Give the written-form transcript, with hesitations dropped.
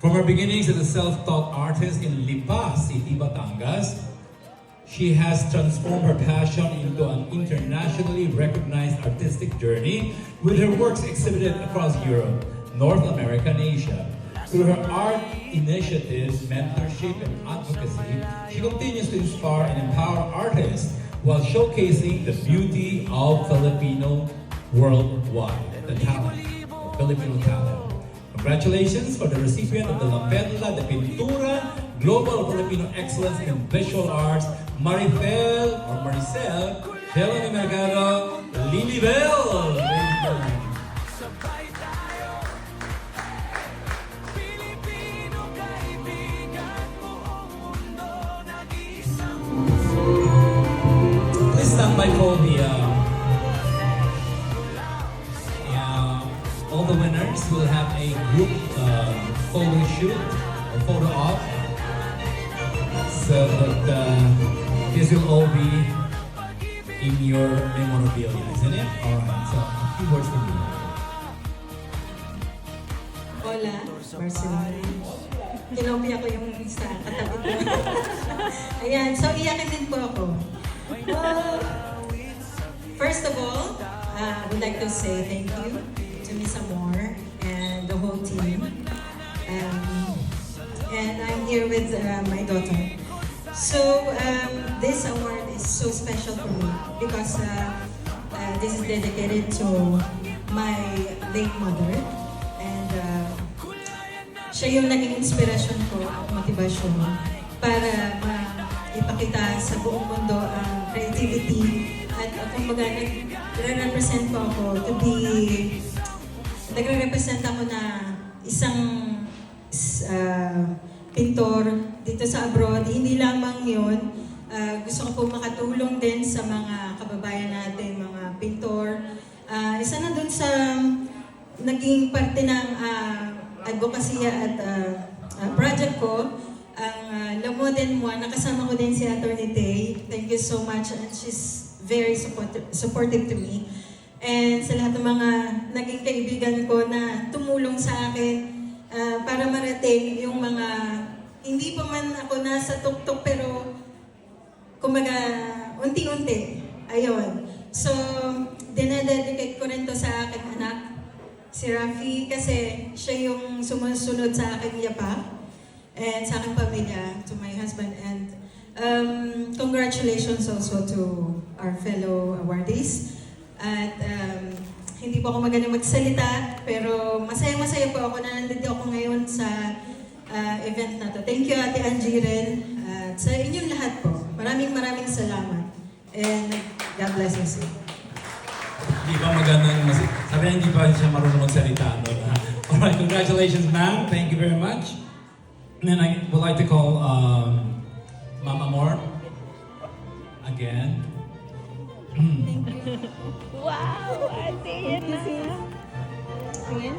From her beginnings as a self-taught artist in Lipa City, Batangas, she has transformed her passion into an internationally recognized artistic journey with her works exhibited across Europe, North America, and Asia. Through her art initiatives, mentorship, and advocacy, she continues to inspire and empower artists while showcasing the beauty of Filipino worldwide, the talent, the Filipino talent. Congratulations for the recipient of the La Perla de Pintura Global Filipino Excellence in Visual Arts, Maricel Jelani Mercado Lilibel. Please stand by for the all the winners will have a group photo shoot or photo op, so that this will all be in your memorabilia, isn't it? Alright, so a few words from you. Hola, Barcelona. Kinopia ko yung sa katabi ko. Ayan, so iyakin din po ako. First of all, I would like to say thank you to Miss Amor and the whole team. And I'm here with my daughter. So this award is so special for me because this is dedicated to my late mother. And siya yung naging inspirasyon ko at motivasyon para ipakita sa buong mundo ang creativity at kumbaga nagre-represent ko ako to be nagre-represent ako na isang pintor dito sa abroad. Hindi lamang yun, gusto ko po makatulong din sa mga kababayan natin, mga pintor. Isa na dun sa naging parte ng advocacy at project ko, ang La Modern Moi, nakasama ko din si Atty. Tay. Thank you so much, and she's very supportive to me. And sa lahat ng mga naging kaibigan ko na tumulong sa akin para marating yung mga, hindi pa man ako nasa tuktok pero kumbaga unti-unti. Ayun. So, dinededicate ko rin to sa aking anak, si Rafi, kasi siya yung sumusunod sa aking yapak and sa aking pamilya, to my husband. And congratulations also to our fellow awardees. At hindi po ako magaling magsalita, pero masaya-masaya po ako na nandito ako ngayon sa event na to. Thank you, Ate Angie rin. At sa inyong lahat po, maraming salamat. And God bless us. Hindi ba magandang sabi na hindi pa siya marunong magsalita, no? Alright, congratulations, ma'am. Thank you very much. And then I would like to call Mama Amor again. Wow! Ate, yan na. Tingin?